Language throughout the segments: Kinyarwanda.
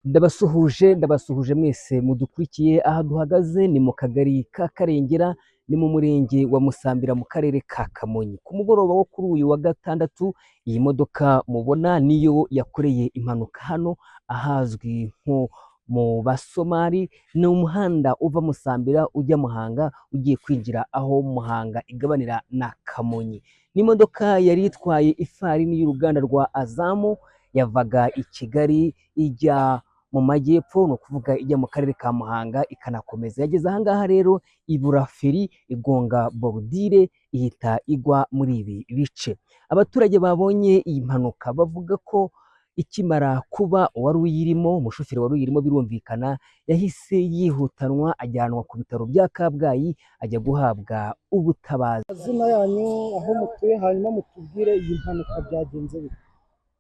Ndabasuhuje mwese mudukurikiye. Aha duhagaze ni mu kagari ka Karengera, ni mu murenge wa Musambira mu karere ka Kamonyi. Ku mugoroba wo kuri uyu wa gatandatu, iyi modoka mubona niyo yakoreye impanuka hano ahazwi nko mu Basomali. Ni umuhanda uva Musambira ujya Muhanga, ugiye kwinjira aho Muhanga igabanira na Kamonyi. Ni imodoka yari itwaye ifarini y'uruganda rwa Azamu, yavaga i Kigali ijya mu majyepfo, ni ukuvuga ijya mu karere ka Muhanga ikanakomeza. Yageze ahangaha rero ibura feri, igonga borudire, ihita igwa muri ibi bice. Abaturage babonye iyi mpanuka bavuga ko ikimara kuba uwari uyirimo, umushoferi wari uyirimo, birumvikana yahise yihutanwa ajyanwa ku bitaro bya Kabgayi ajya guhabwa ubutabazi. Izina yanyu, aho mutuye, hanyuma mutubwire iyi mpanuka byagenze bite?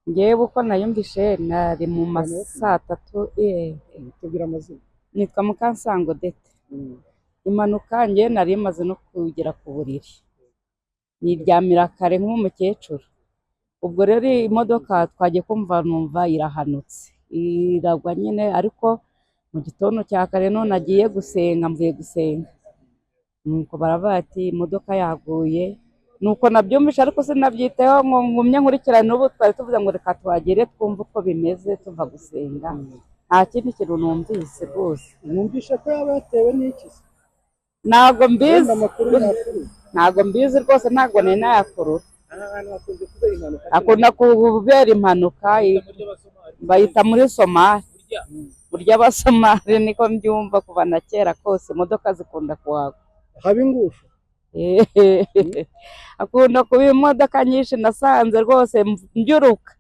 Ngewe uko nayumvishe nari mu ma saa tatu. Tubwira amazina. Nitwa Mukansango Dete. Impanuka ngewe nari maze no kugera ku buriri, niryamira kare nk'umukecuru. Ubwo rero imodoka twagiye kumva numva irahanutse, iragwa nyine, ariko mu gitondo cya kare none nagiye gusenga, mvuye gusenga, nuko baravuga ati imodoka yaguye. Nuko nabyumvishe ariko sinabyitayeho ngo ngumye nkurikirane. N'ubu twari tuvuze ngo reka tuhagere twumve uko bimeze tuva gusenga, nta kindi kintu numvise rwose. Numvishe ko yaba yatewe n'iki? Ntabwo mbizi rwose, ntabwo nari nayakurura. Akunda kubera impanuka, bayita muri Somali. Burya Abasomali niko mbyumva kuva na kera kose, imodoka zikunda kuhagwa. Haba ingufu? Akunda kuba imodoka nyinshi, nasanze rwose mbyuruka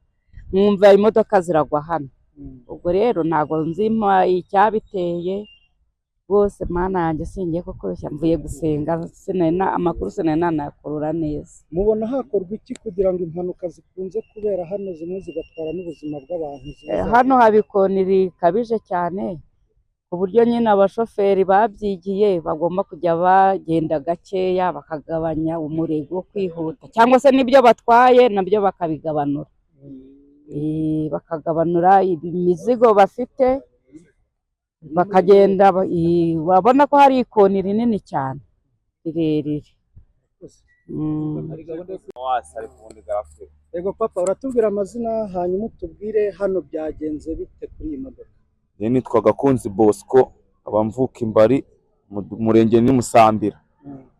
nkumva imodoka ziragwa hano. Ubwo rero ntabwo nzi icyabiteye rwose, mana yanjye singiye kukoshya, mvuye gusenga, amakuru sinari nanayakurura neza. Mubona hakorwa iki kugira ngo impanuka zikunze kubera hano zimwe zigatwara n'ubuzima bw'abantu? Hano haba ikoni rikabije cyane, ku buryo nyine abashoferi babyigiye bagomba kujya bagenda gakeya, bakagabanya umurego wo kwihuta, cyangwa se n'ibyo batwaye nabyo bakabigabanura. Bakagabanura imizigo bafite, bakagenda. Babona ko hari ikoni rinini cyane rirerire. Yego papa, uratubwira amazina hanyuma utubwire hano byagenze bite kuri iyi modoka? Nitwa Gakunzi Bosco, abamvuka Imbari, murenge ni Musambira,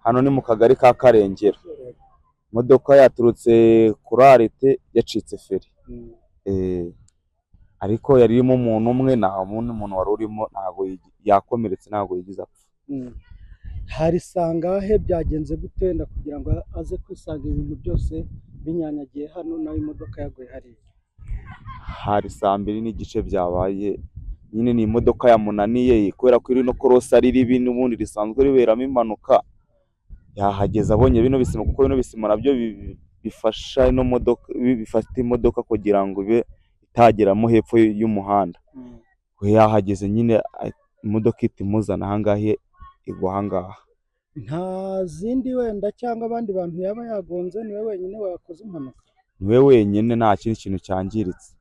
hano ni mu kagari ka Karengera. Imodoka yaturutse kuri arete yacitse feri, ariko yari irimo umuntu umwe, nta wundi muntu wari urimo, ntabwo yakomeretse, ntabwo yigize apfa. Hari sangahe byagenze gute wenda kugira ngo aze kwisanga ibintu byose binyanyagiye hano naho imodoka yaguye hariya? Hari saa 2 n'igice byabaye. Nyine ni imodoka yamunaniye kubera ko iri no korosa ari ribi, n'ubundi risanzwe riberamo impanuka. Yahageze abonye bino bisima, kuko bino bisima nabyo bifasha ino modoka, bifata imodoka kugira ngo ibe itageramo hepfo y'umuhanda. Yahageze nyine imodoka itimuzana ahangahe, igwa ahangaha. Nta zindi wenda cyangwa abandi bantu yaba yagonze, niwe wenyine wakoze impanuka? Niwe wenyine, nta kindi kintu cyangiritse.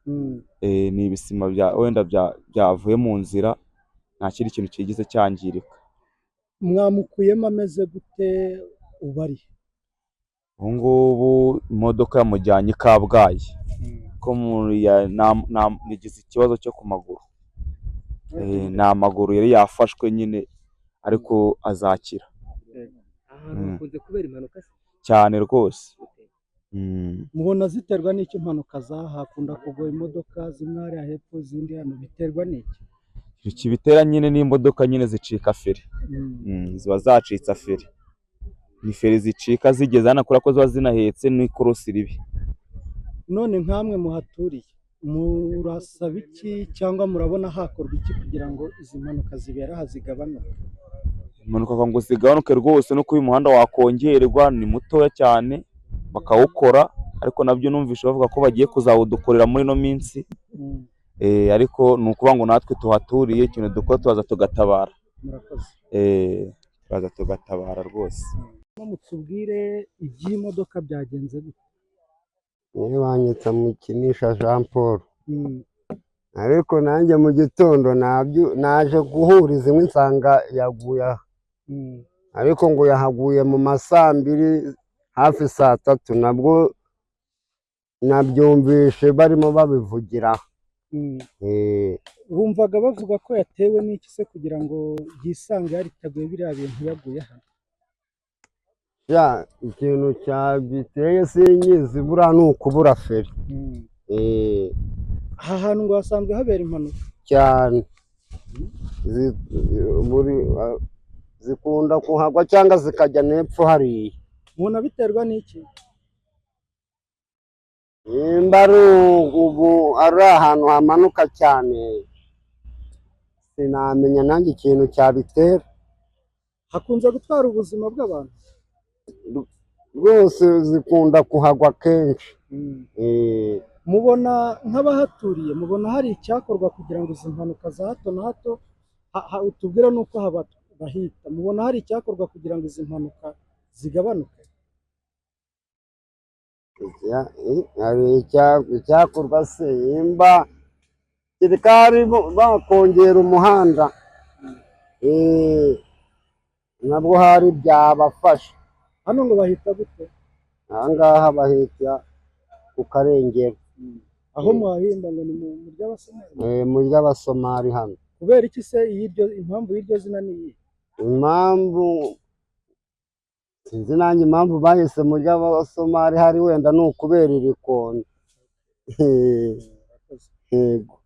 Ni ibisima wenda byavuye mu nzira, nta kindi kintu kigize cyangirika. Mwamukuyemo ameze gute ubari? Ubu ngubu imodoka yamujyanye i Kabgayi, ko nigize ikibazo cyo ku maguru. Ni amaguru yari yafashwe nyine, ariko azakira. Hakunze kubera impanuka cyane rwose. Mubona ziterwa n'iki impanuka hakunda kugwa imodoka zimwe hariya hepfo, izindi hano, biterwa n'iki? Ikibitera nyine n'imodoka nyine zicika feri, ziba zacitse feri. Ni feri zicika zigeze hano kubera ko ziba zinahetse n'ikorosi ribi. None nkamwe muhaturiye, murasaba iki cyangwa murabona hakorwa iki kugira ngo izi mpanuka zibera aha zigabanuke? Impanuka ngo zigabanuke rwose, no kuba umuhanda wakongerwa, ni mutoya cyane, bakawukora. Ariko nabyo numvishe bavuga ko bagiye kuzawudukorera muri no minsi. Ariko ni ukuvuga ngo natwe tuhaturiye, ikintu dukora tubaza tugatabara. Turaza tugatabara rwose. Mutubwire iby'imodoka byagenze gute? Niwe banyita Mukinisha Jean Paul. ariko nanjye mu gitondo naje guhuriza inkwi nsanga yaguye aha. Ariko ngo yahaguye mu ma saa 2 hafi saa 3 nabwo nabyumvishe barimo babivugiraho. Wumvaga bavuga ko yatewe n'iki se kugira ngo yisange yariteguye biriya bintu yaguye hano? Ikintu cyabiteye sinyizi, buriya ni ukubura feri. Aha hantu ngo hasanzwe habera impanuka cyane, zikunda kuhagwa cyangwa zikajya n'epfo hariya. Mubona biterwa n'iki? Nimba ari ubu ari ahantu hamanuka cyane, sinamenya nanjye ikintu cyabitera. Hakunze gutwara ubuzima bw'abantu rwose, zikunda kuhagwa kenshi. Mubona nk'abahaturiye, mubona hari icyakorwa kugira ngo izi mpanuka za hato na hato, utubwira n'uko bahita, mubona hari icyakorwa kugira ngo izi mpanuka zigabanuke? Hari icyakorwa se, nimba kirikari bakongera umuhanda, nabwo hari byabafasha. Hano ngo bahita gute? Aha ngaha bahita ku Karengera. Aho muhahimba ngo ni mu ry'Abasomali? Mu ry'Abasomali hano. Kubera iki se impamvu y'iryo zina ni iyi? Impamvu sinzi nanjye impamvu bahise mu ry'Abasomali, hari wenda ni ukubera iri kondo. Yego.